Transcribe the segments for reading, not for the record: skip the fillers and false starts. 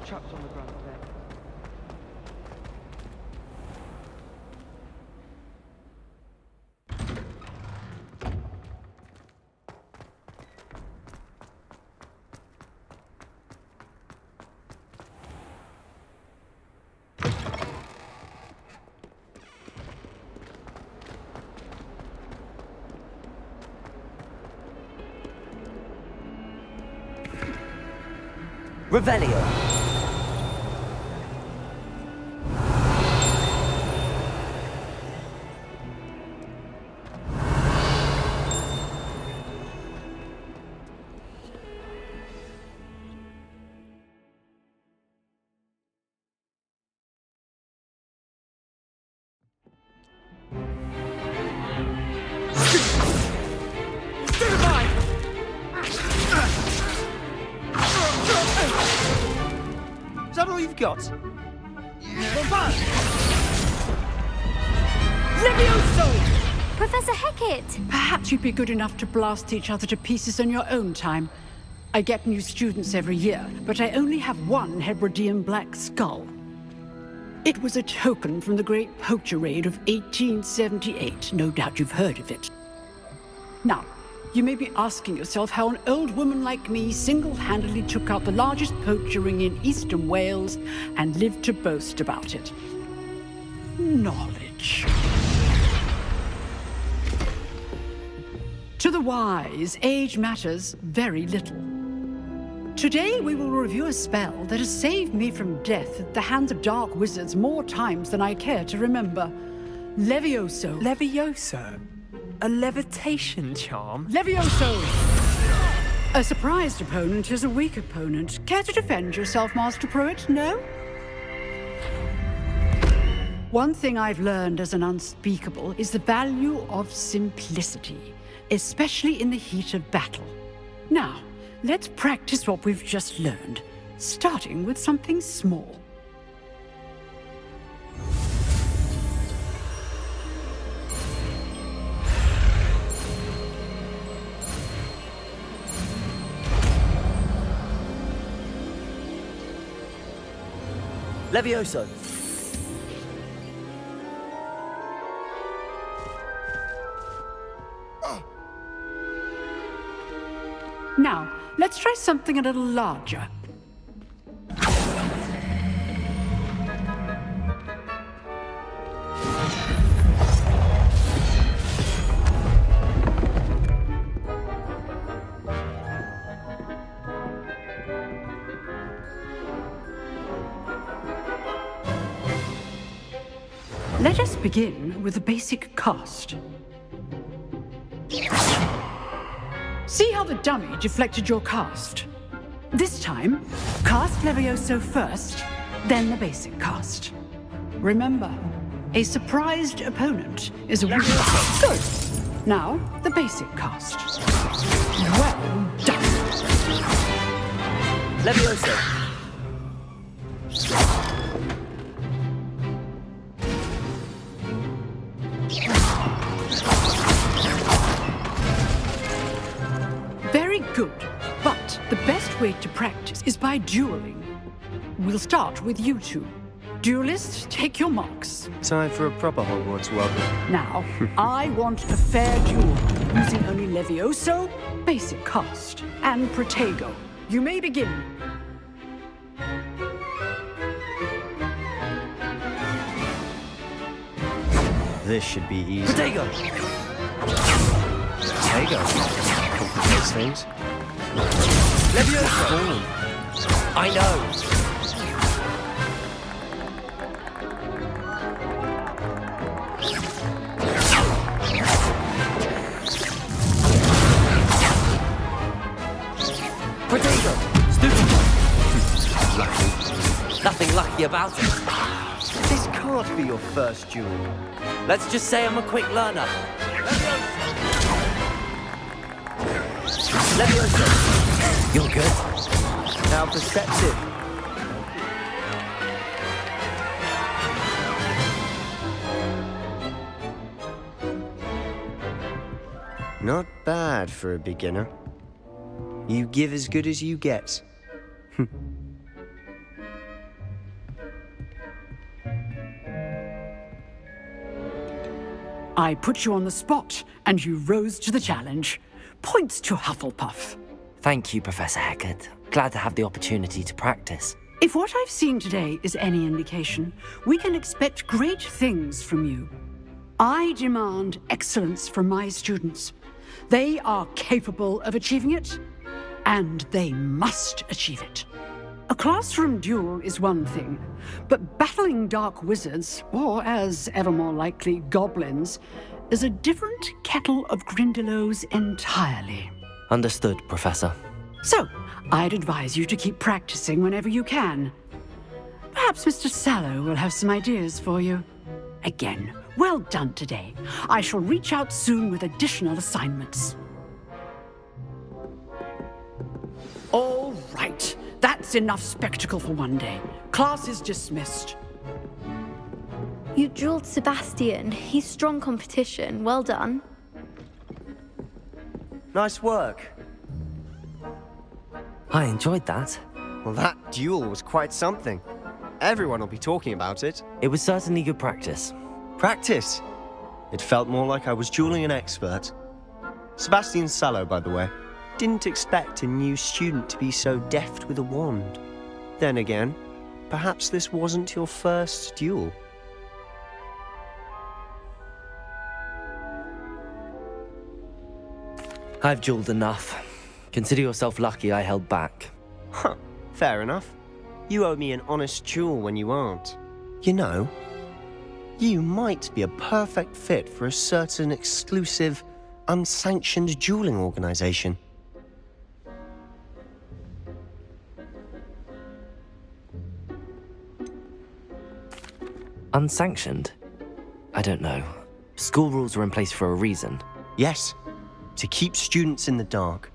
chucked on the ground there. Revelio. Is that all you've got? Levioso! Professor Hecat! Perhaps you'd be good enough to blast each other to pieces on your own time. I get new students every year, but I only have one Hebridean black skull. It was a token from the Great Poacher Raid of 1878. No doubt you've heard of it. Now, you may be asking yourself how an old woman like me single-handedly took out the largest poacher ring in eastern Wales and lived to boast about it. Knowledge. To the wise, age matters very little. Today we will review a spell that has saved me from death at the hands of dark wizards more times than I care to remember. Levioso. Levioso? A levitation charm? Levioso! A surprised opponent is a weak opponent. Care to defend yourself, Master Pruitt? No? One thing I've learned as an unspeakable is the value of simplicity, especially in the heat of battle. Now, let's practice what we've just learned, starting with something small. Levioso. Now, let's try something a little larger. Let us begin with the basic cast. See how the dummy deflected your cast? This time, cast Levioso first, then the basic cast. Remember, a surprised opponent is a weak. Good. Now, the basic cast. Well done. Levioso. Very good, but the best way to practice is by dueling. We'll start with you two. Duelists, take your marks. Time for a proper Hogwarts welcome. Now, I want a fair duel, using only Levioso, basic cast, and Protego. You may begin. This should be easy. Protego. Protego. Complicates things. Levioso. I know. Protego. Stupid. Lucky. Nothing lucky about it. This can't be your first duel. Let's just say I'm a quick learner. Levioso. You're good. How perceptive. Not bad for a beginner. You give as good as you get. I put you on the spot, and you rose to the challenge. Points to Hufflepuff. Thank you, Professor Hecat. Glad to have the opportunity to practice. If what I've seen today is any indication, we can expect great things from you. I demand excellence from my students. They are capable of achieving it, and they must achieve it. A classroom duel is one thing, but battling dark wizards, or as ever more likely, goblins, is a different kettle of Grindylows entirely. Understood, Professor. So, I'd advise you to keep practicing whenever you can. Perhaps Mr. Sallow will have some ideas for you. Again, well done today. I shall reach out soon with additional assignments. All right. That's enough spectacle for one day. Class is dismissed. You drilled Sebastian. He's strong competition. Well done. Nice work. I enjoyed that. Well, that duel was quite something. Everyone will be talking about it. It was certainly good practice. Practice. It felt more like I was dueling an expert. Sebastian Sallow, by the way. Didn't expect a new student to be so deft with a wand. Then again, perhaps this wasn't your first duel. I've dueled enough. Consider yourself lucky I held back. Huh, fair enough. You owe me an honest duel when you aren't. You know, you might be a perfect fit for a certain exclusive, unsanctioned dueling organization. Unsanctioned? I don't know. School rules are in place for a reason. Yes, to keep students in the dark.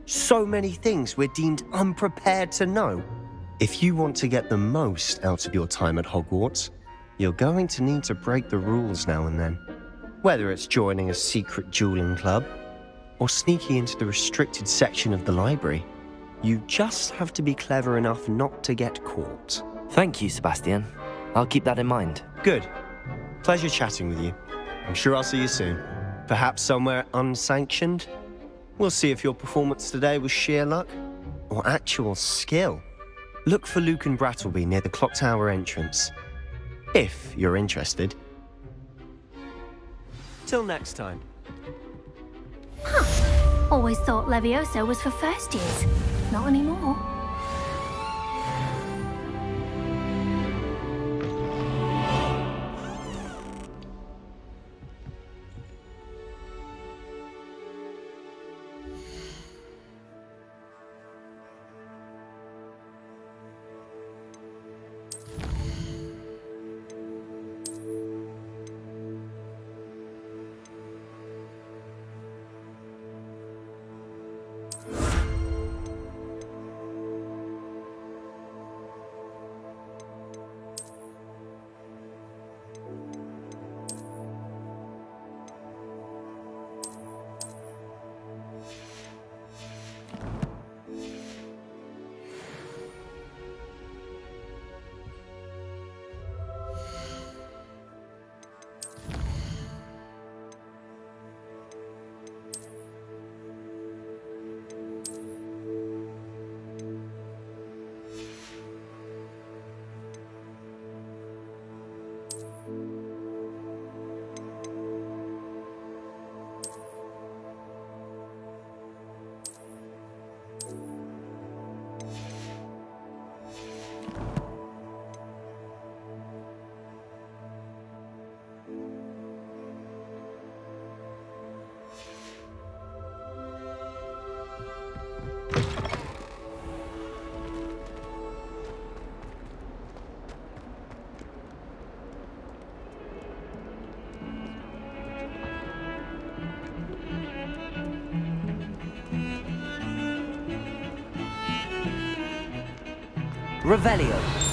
So many things we're deemed unprepared to know. If you want to get the most out of your time at Hogwarts, you're going to need to break the rules now and then. Whether it's joining a secret dueling club, or sneaking into the restricted section of the library, you just have to be clever enough not to get caught. Thank you, Sebastian. I'll keep that in mind. Good. Pleasure chatting with you. I'm sure I'll see you soon. Perhaps somewhere unsanctioned? We'll see if your performance today was sheer luck or actual skill. Look for Luke and Brattleby near the clock tower entrance. If you're interested. Till next time. Always thought Levioso was for first years. Not anymore. Revelio.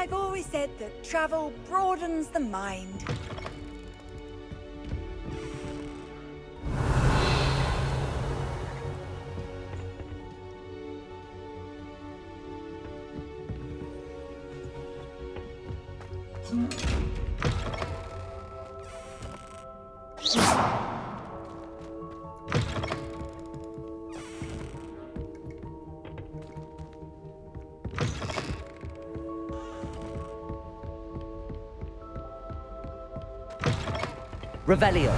I've always said that travel broadens the mind. Revelio.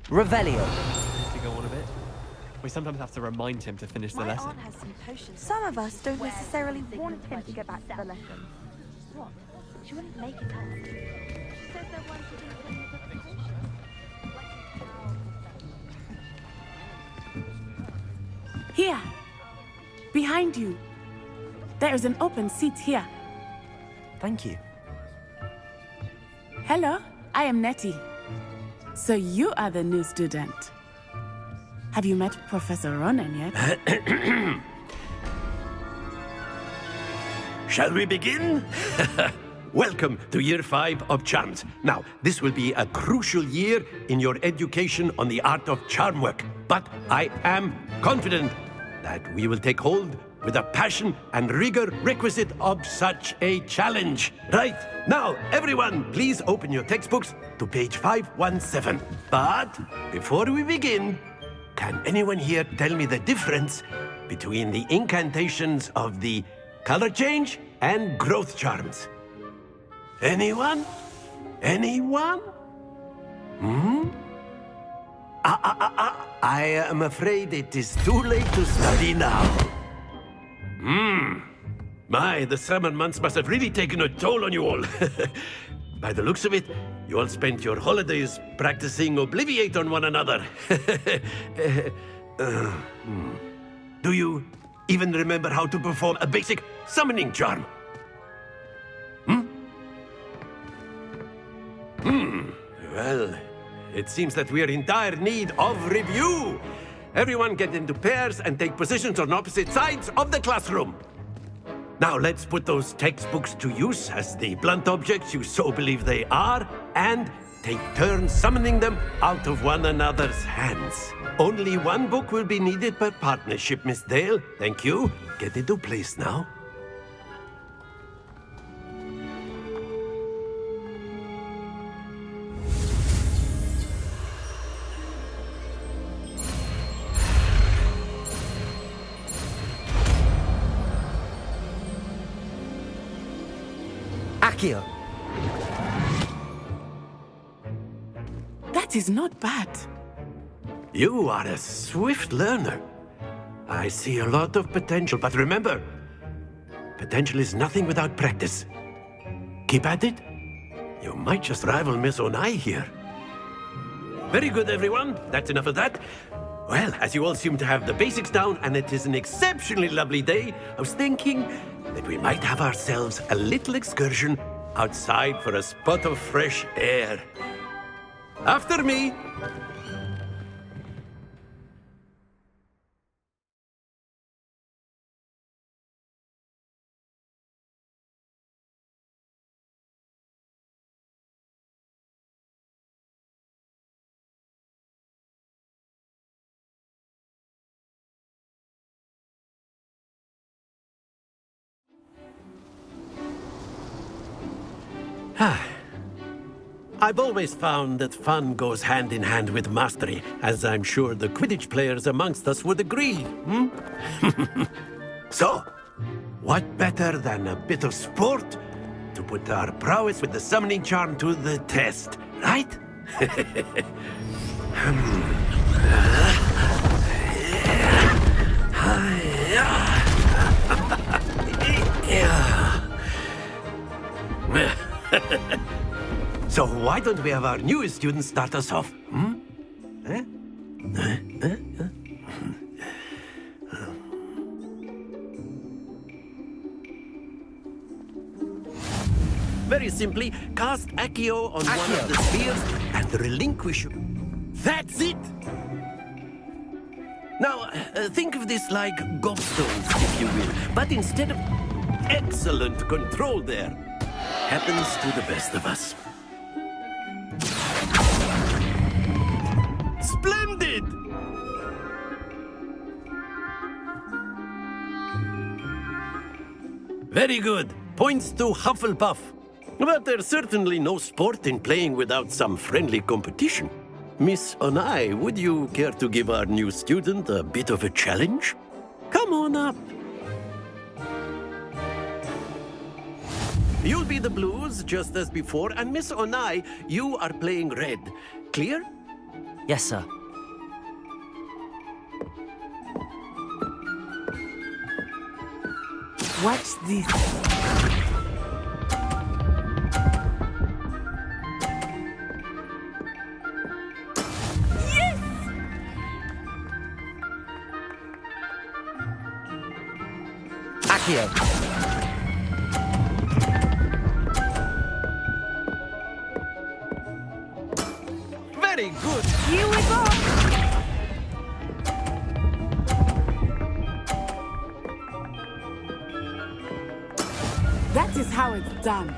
Revelio. To go on a bit. We sometimes have to remind him to finish the lesson. Has some potions. Some of us don't necessarily want him to get back to the lesson. What? She wouldn't make it up. Said there once you didn't bring the potion. Here, behind you. There is an open seat here. Thank you. Hello, I am Nettie. So you are the new student. Have you met Professor Ronan yet? Shall we begin? Welcome to Year 5 of Charms. Now, this will be a crucial year in your education on the art of charm work. But I am confident that we will take hold with the passion and rigor requisite of such a challenge. Right, now, everyone, please open your textbooks to page 517. But before we begin, can anyone here tell me the difference between the incantations of the color change and growth charms? Anyone? Anyone? I am afraid it is too late to study now. My, the summer months must have really taken a toll on you all. By the looks of it, you all spent your holidays practicing Obliviate on one another. Do you even remember how to perform a basic summoning charm? Well, it seems that we are in dire need of review. Everyone get into pairs and take positions on opposite sides of the classroom. Now let's put those textbooks to use as the blunt objects you so believe they are, and take turns summoning them out of one another's hands. Only one book will be needed per partnership, Miss Dale. Thank you. Get into place now. Accio. That is not bad. You are a swift learner. I see a lot of potential, but remember, potential is nothing without practice. Keep at it. You might just rival Miss Onai here. Very good, everyone. That's enough of that. Well, as you all seem to have the basics down, and it is an exceptionally lovely day, I was thinking that we might have ourselves a little excursion outside for a spot of fresh air. After me. I've always found that fun goes hand in hand with mastery, as I'm sure the Quidditch players amongst us would agree. So, what better than a bit of sport to put our prowess with the summoning charm to the test, right? So why don't we have our newest student start us off? Very simply, cast Accio on one of the spheres and relinquish... That's it! Now, think of this like gobstones, if you will. But instead of... Excellent control there. Happens to the best of us. Splendid! Very good. Points to Hufflepuff. But there's certainly no sport in playing without some friendly competition. Miss Onai, would you care to give our new student a bit of a challenge? Come on up. You'll be the blues, just as before, and Miss Onai, you are playing red. Clear? Yes, sir. Watch this. Accio. Very good. Here we go. That is how it's done.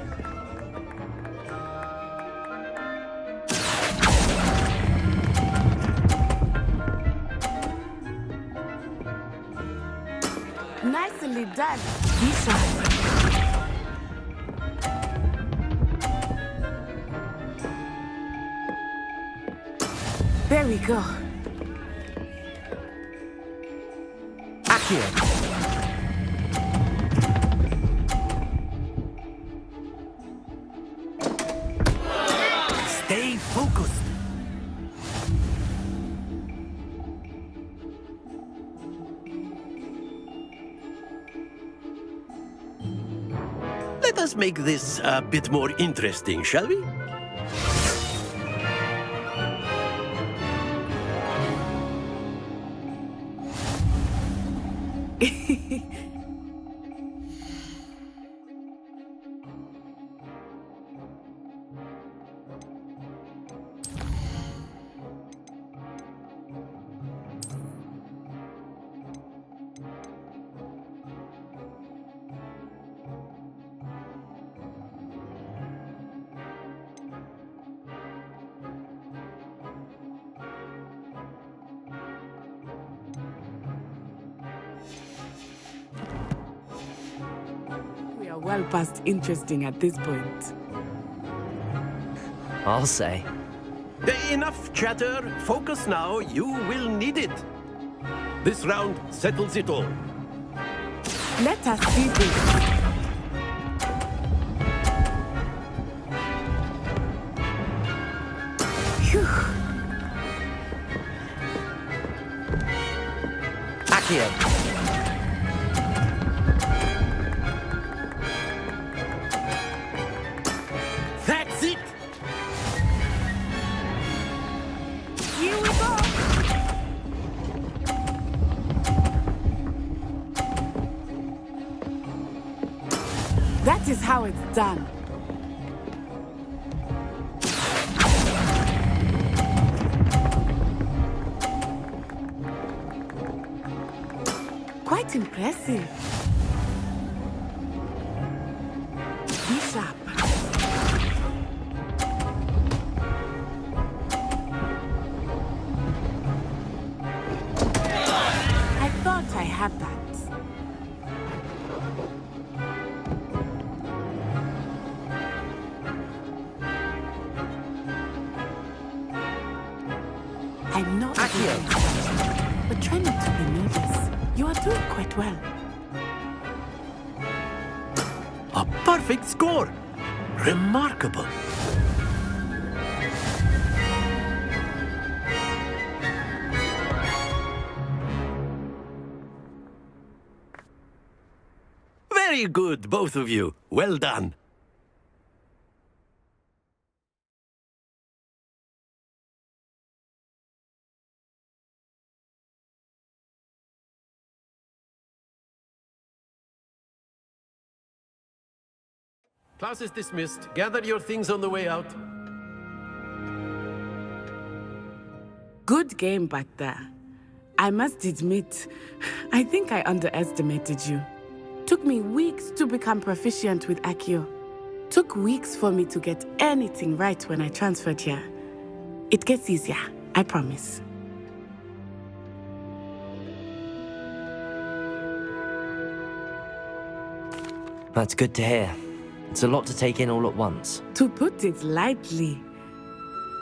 Nicely done. Be sharp. There we go. Accio. Stay focused. Let us make this a bit more interesting, shall we? We are well past interesting at this point. I'll say. Enough chatter. Focus now. You will need it. This round settles it all. Let us see this. Phew. Accio. That's it. Here we go. That is how it's done. Quite impressive. Be sharp. I thought I had that. I'm not Accio. But try not to be nervous. You are doing quite well. A perfect score! Remarkable! Very good, both of you. Well done. Class is dismissed. Gather your things on the way out. Good game back there. I must admit, I think I underestimated you. Took me weeks to become proficient with Accio. Took weeks for me to get anything right when I transferred here. It gets easier, I promise. That's good to hear. It's a lot to take in all at once. To put it lightly,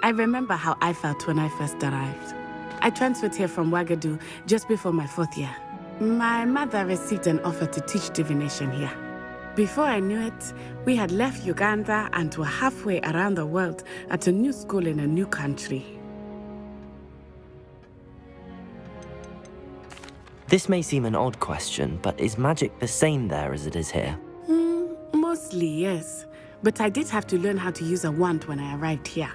I remember how I felt when I first arrived. I transferred here from Ouagadougou just before my 4th year. My mother received an offer to teach divination here. Before I knew it, we had left Uganda and were halfway around the world at a new school in a new country. This may seem an odd question, but is magic the same there as it is here? Mostly, yes. But I did have to learn how to use a wand when I arrived here.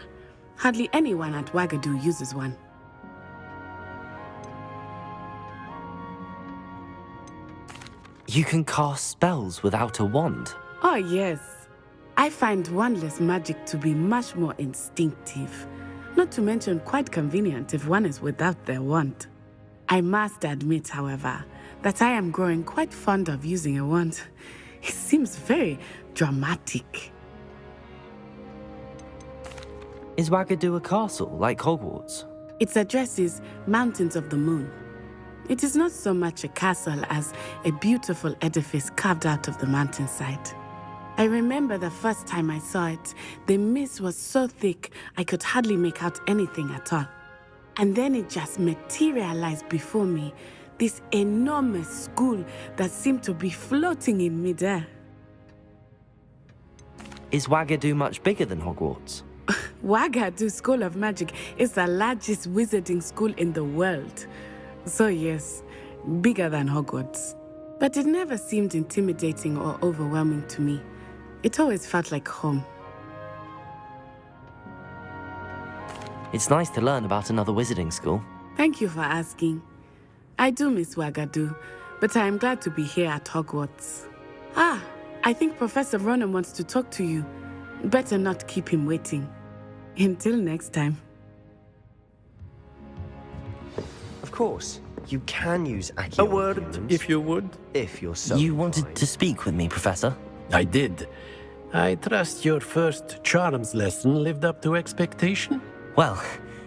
Hardly anyone at Ouagadougou uses one. You can cast spells without a wand? Oh, yes. I find wandless magic to be much more instinctive. Not to mention quite convenient if one is without their wand. I must admit, however, that I am growing quite fond of using a wand. It seems very dramatic. Is Ouagadougou a castle, like Hogwarts? Its address is Mountains of the Moon. It is not so much a castle as a beautiful edifice carved out of the mountainside. I remember the first time I saw it, the mist was so thick I could hardly make out anything at all. And then it just materialized before me, this enormous school that seemed to be floating in midair. Is Ouagadougou much bigger than Hogwarts? Ouagadougou School of Magic is the largest wizarding school in the world. So yes, bigger than Hogwarts. But it never seemed intimidating or overwhelming to me. It always felt like home. It's nice to learn about another wizarding school. Thank you for asking. I do miss Ouagadougou, but I am glad to be here at Hogwarts. Ah, I think Professor Ronan wants to talk to you. Better not keep him waiting. Until next time. Of course, you can use Accio. A word, if you would. If you're so You wanted inclined. to speak with me, Professor? I did. I trust your first charms lesson lived up to expectation? Well,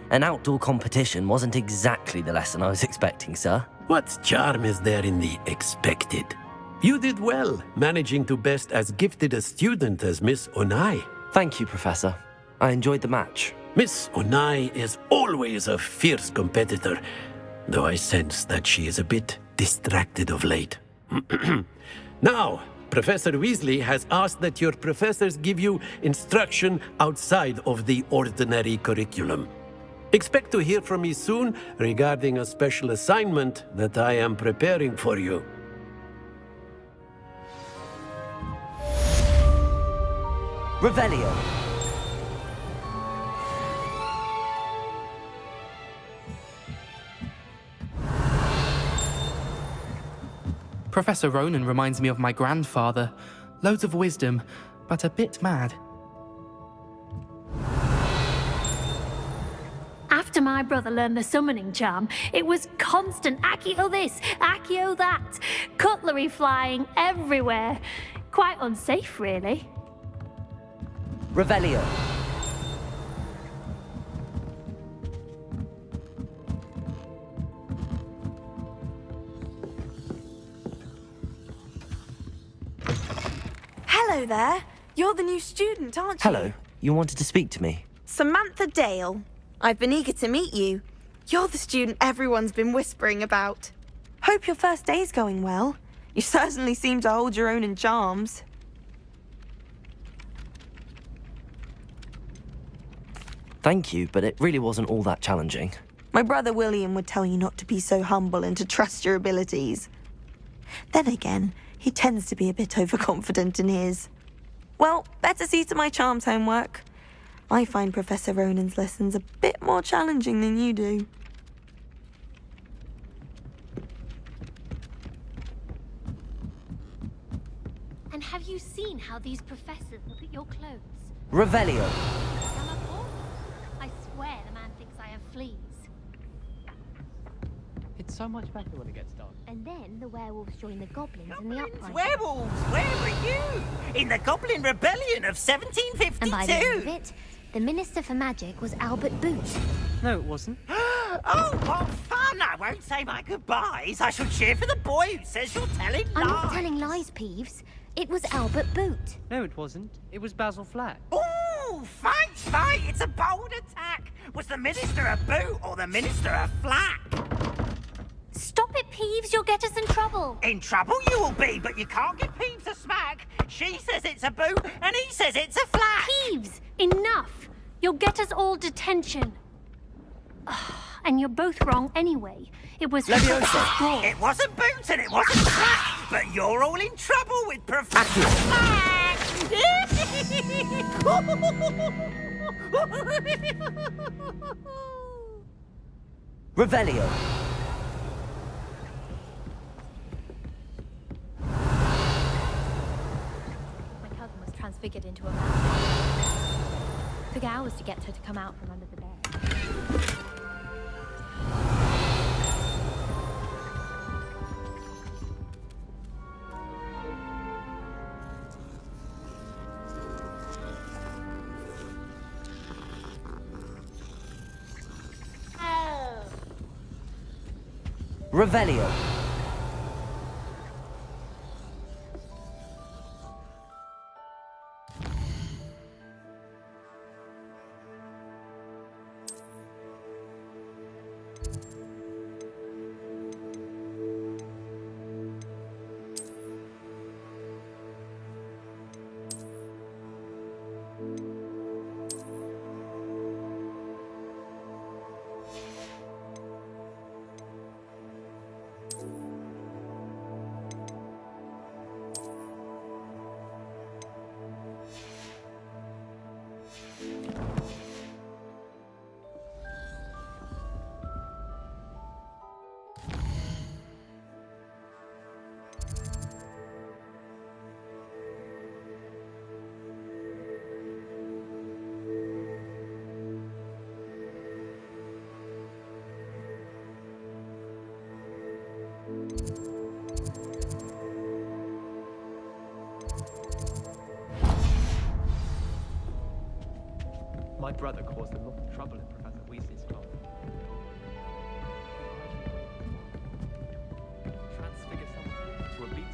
an outdoor competition wasn't exactly the lesson I was expecting, sir. What charm is there in the expected? You did well, managing to best as gifted a student as Miss Onai. Thank you, Professor. I enjoyed the match. Miss Onai is always a fierce competitor, though I sense that she is a bit distracted of late. Now, Professor Weasley has asked that your professors give you instruction outside of the ordinary curriculum. Expect to hear from me soon regarding a special assignment that I am preparing for you. Revelio. Professor Ronan reminds me of my grandfather. Loads of wisdom, but a bit mad. After my brother learned the summoning charm, it was constant Accio this, Accio that. Cutlery flying everywhere. Quite unsafe, really. Revelio. Hello there. You're the new student, aren't you? Hello. You wanted to speak to me? Samantha Dale. I've been eager to meet you. You're the student everyone's been whispering about. Hope your first day's going well. You certainly seem to hold your own in charms. Thank you, but it really wasn't all that challenging. My brother William would tell you not to be so humble and to trust your abilities. Then again, he tends to be a bit overconfident in his. Well, better see to my charms homework. I find Professor Ronan's lessons a bit more challenging than you do. And have you seen how these professors look at your clothes? Revelio. I swear the man thinks I have fleas. It's so much better when it gets dark. And then the werewolves join the goblins in the uprising. Werewolves, where were you? In the Goblin Rebellion of 1752. And by the end of it, the Minister for Magic was Albert Boot. No, it wasn't. Oh, what fun! I won't say my goodbyes. I shall cheer for the boy who says you're telling lies. I'm not telling lies, Peeves. It was Albert Boot. No, it wasn't. It was Basil Flack. Ooh, fight! It's a bold attack. Was the Minister a boot or the Minister a flack? Stop it, Peeves. You'll get us in trouble. In trouble you will be, but you can't give Peeves a smack. She says it's a boot, and he says it's a flack. Peeves, enough. You'll get us all detention. And you're both wrong anyway. It was Leviosa. It wasn't boot and it wasn't flack, but you're all in trouble with Professor Flack. Revelio. My cousin was transfigured into a mouse. Took hours to get her to come out from under the bed. Revelio. My brother caused a lot of trouble in Professor Weasley's class. Transfigure someone to a beetle.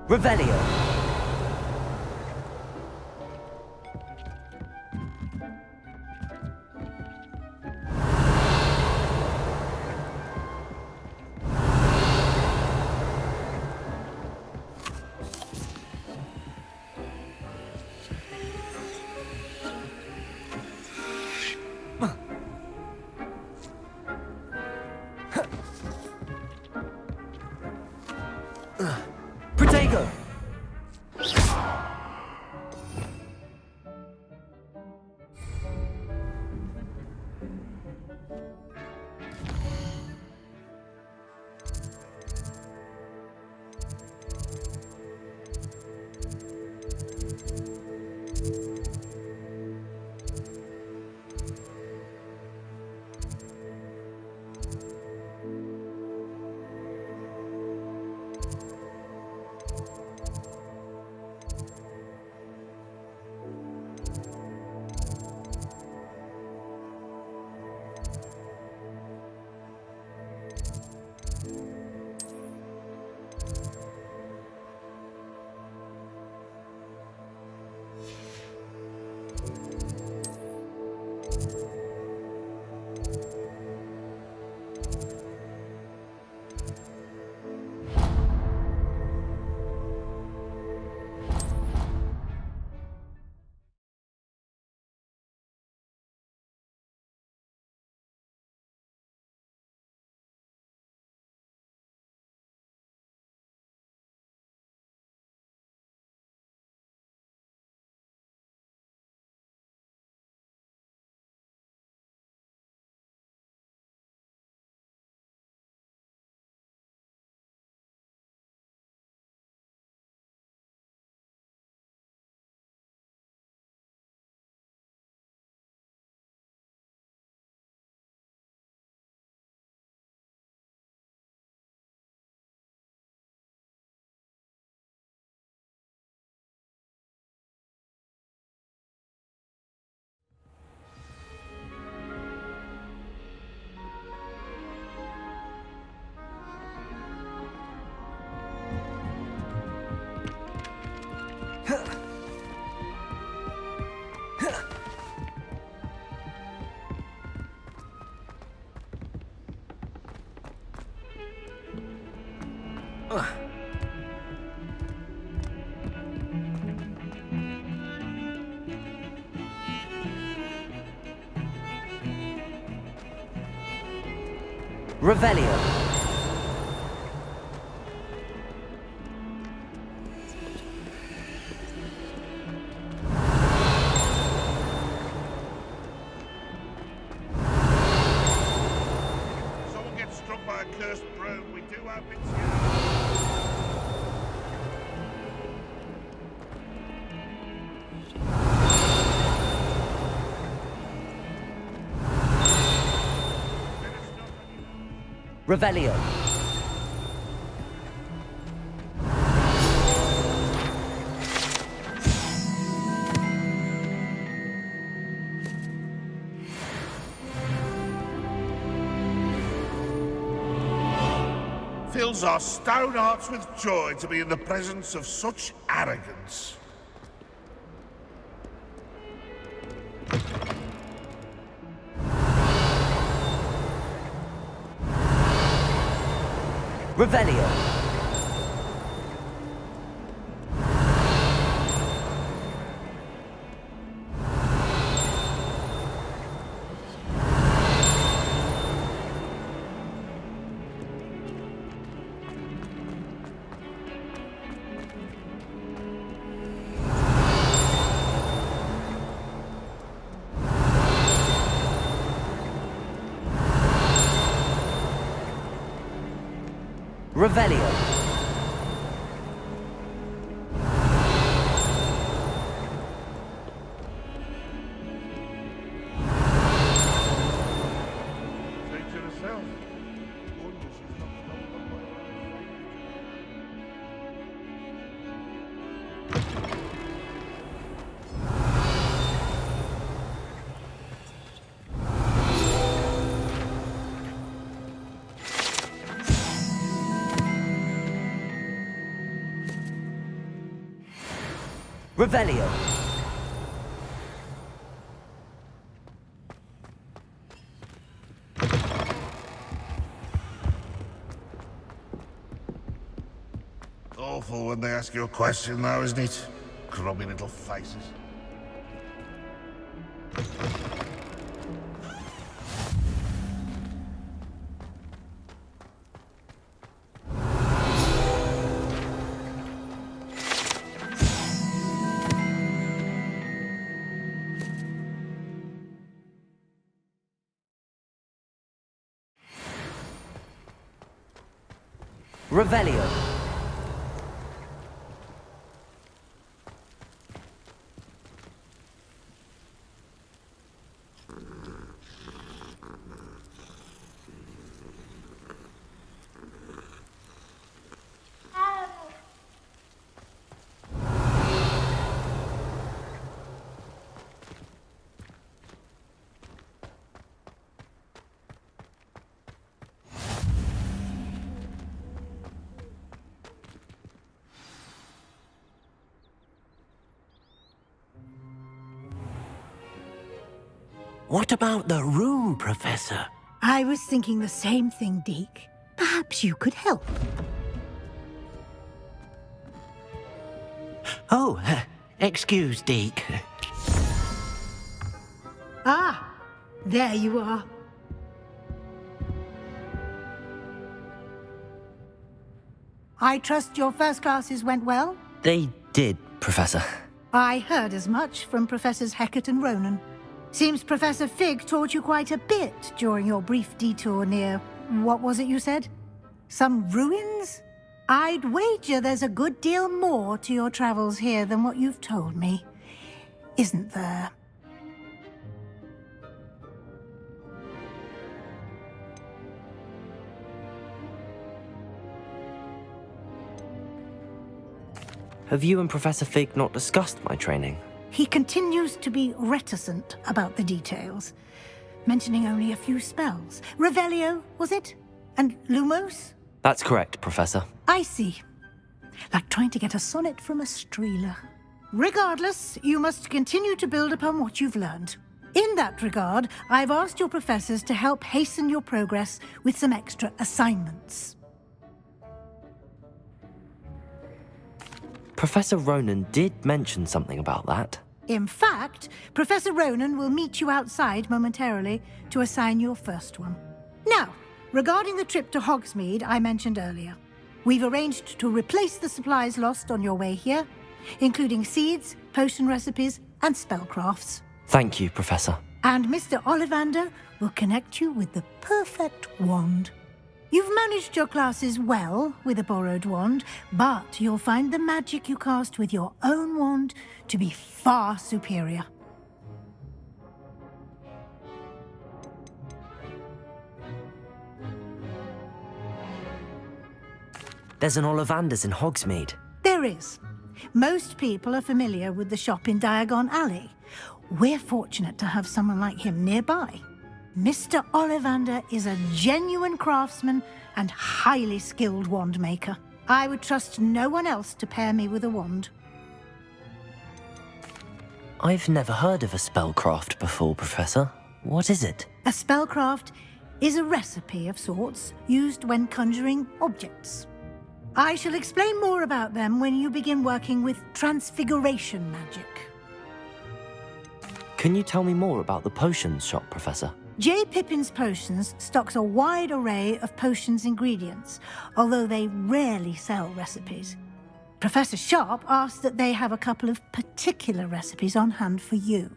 Revelio. Revelio. Someone gets struck by a cursed broom, we do have it. Revelio. Fills our stone hearts with joy to be in the presence of such arrogance. Revelio. Revelio. Take to herself. Wonder she's not stolen by Revelio. Awful when they ask you a question now, isn't it? Grubby little faces. Revelio. What about the room, Professor? I was thinking the same thing, Deke. Perhaps you could help. Oh, excuse, Deke. Ah, there you are. I trust your first classes went well? They did, Professor. I heard as much from Professors Hecat and Ronan. Seems Professor Fig taught you quite a bit during your brief detour near... what was it you said? Some ruins? I'd wager there's a good deal more to your travels here than what you've told me. Isn't there? Have you and Professor Fig not discussed my training? He continues to be reticent about the details, mentioning only a few spells. Revelio, was it? And Lumos? That's correct, Professor. I see. Like trying to get a sonnet from a streeler. Regardless, you must continue to build upon what you've learned. In that regard, I've asked your professors to help hasten your progress with some extra assignments. Professor Ronan did mention something about that. In fact, Professor Ronan will meet you outside momentarily to assign your first one. Now, regarding the trip to Hogsmeade I mentioned earlier, we've arranged to replace the supplies lost on your way here, including seeds, potion recipes, and spellcrafts. Thank you, Professor. And Mr. Ollivander will connect you with the perfect wand. You've managed your classes well with a borrowed wand, but you'll find the magic you cast with your own wand to be far superior. There's an Ollivander's in Hogsmeade. There is. Most people are familiar with the shop in Diagon Alley. We're fortunate to have someone like him nearby. Mr. Ollivander is a genuine craftsman and highly skilled wand maker. I would trust no one else to pair me with a wand. I've never heard of a spellcraft before, Professor. What is it? A spellcraft is a recipe of sorts used when conjuring objects. I shall explain more about them when you begin working with transfiguration magic. Can you tell me more about the potions shop, Professor? J. Pippin's Potions stocks a wide array of potions ingredients, although they rarely sell recipes. Professor Sharp asked that they have a couple of particular recipes on hand for you.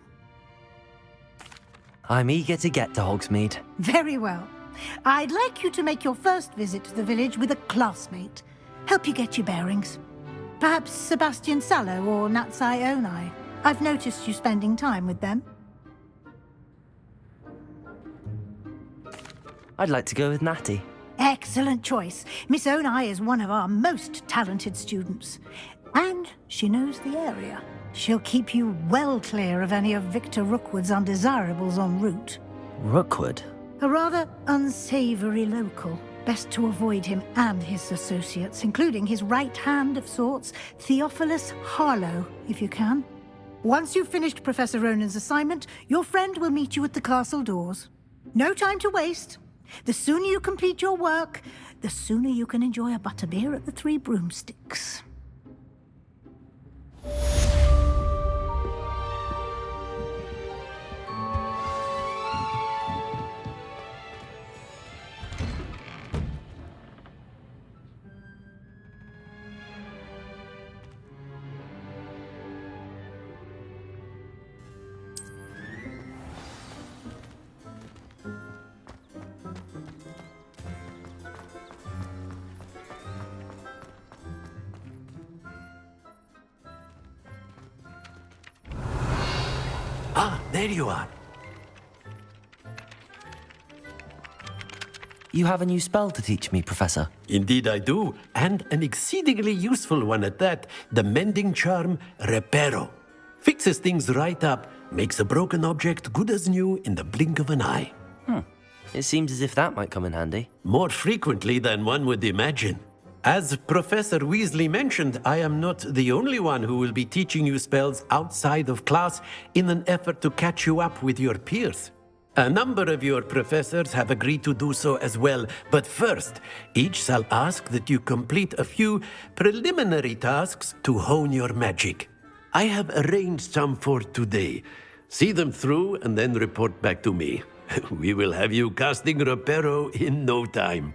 I'm eager to get to Hogsmeade. Very well. I'd like you to make your first visit to the village with a classmate. Help you get your bearings. Perhaps Sebastian Sallow or Natsai Onai. I've noticed you spending time with them. I'd like to go with Natty. Excellent choice. Miss Onai is one of our most talented students. And she knows the area. She'll keep you well clear of any of Victor Rookwood's undesirables en route. Rookwood? A rather unsavory local. Best to avoid him and his associates, including his right hand of sorts, Theophilus Harlow, if you can. Once you've finished Professor Ronan's assignment, your friend will meet you at the castle doors. No time to waste. The sooner you complete your work, the sooner you can enjoy a butterbeer at the Three Broomsticks. Ah, there you are. You have a new spell to teach me, Professor. Indeed I do, and an exceedingly useful one at that. The mending charm, Reparo. Fixes things right up, makes a broken object good as new in the blink of an eye. It seems as if that might come in handy. More frequently than one would imagine. As Professor Weasley mentioned, I am not the only one who will be teaching you spells outside of class in an effort to catch you up with your peers. A number of your professors have agreed to do so as well, but first, each shall ask that you complete a few preliminary tasks to hone your magic. I have arranged some for today. See them through and then report back to me. We will have you casting Reparo in no time.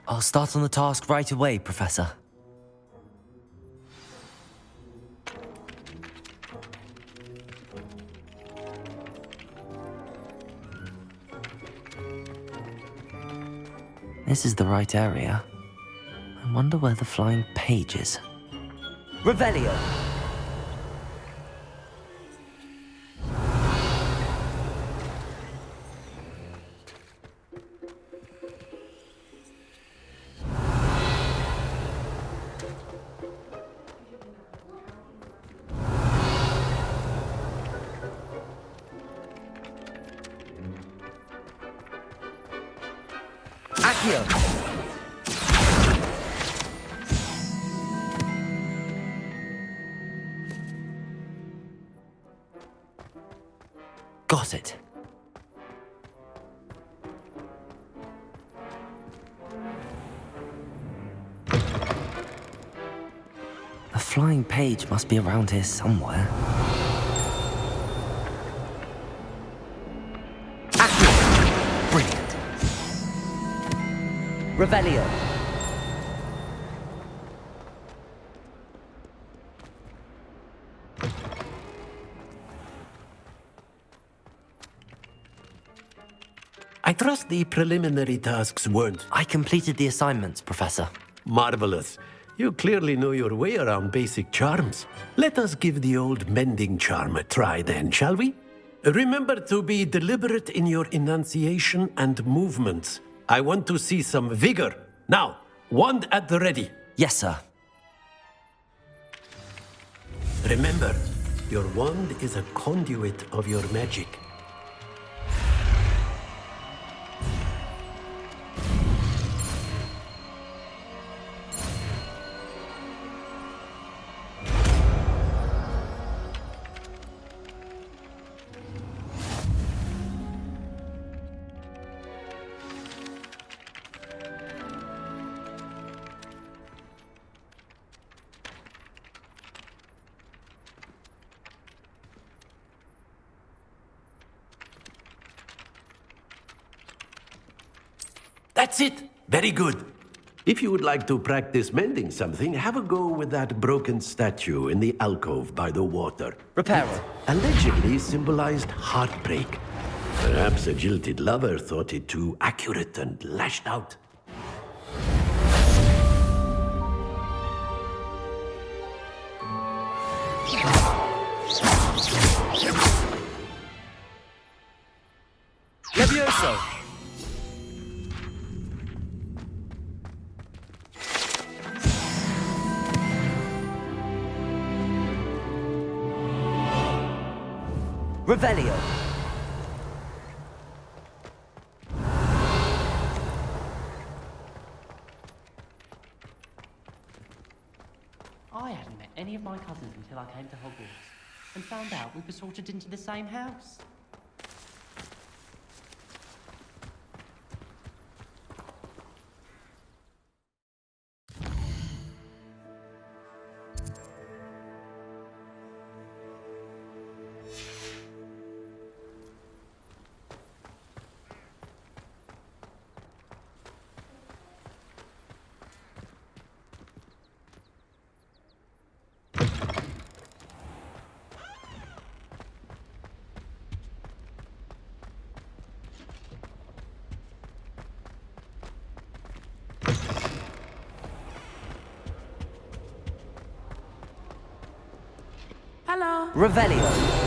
I'll start on the task right away, Professor. This is the right area. I wonder where the flying page is. Revelio! Got it. flying page must be around here somewhere. Brilliant. Revelio. I trust the preliminary tasks weren't... I completed the assignments, Professor. Marvelous. You clearly know your way around basic charms. Let us give the old mending charm a try then, shall we? Remember to be deliberate in your enunciation and movements. I want to see some vigor. Now, wand at the ready. Yes, sir. Remember, your wand is a conduit of your magic. That's it! Very good. If you would like to practice mending something, have a go with that broken statue in the alcove by the water. Reparo. It allegedly symbolized heartbreak. Perhaps a jilted lover thought it too accurate and lashed out. Levioso! Revelio. I hadn't met any of my cousins until I came to Hogwarts and found out we were sorted into the same house. Hello. Revelio.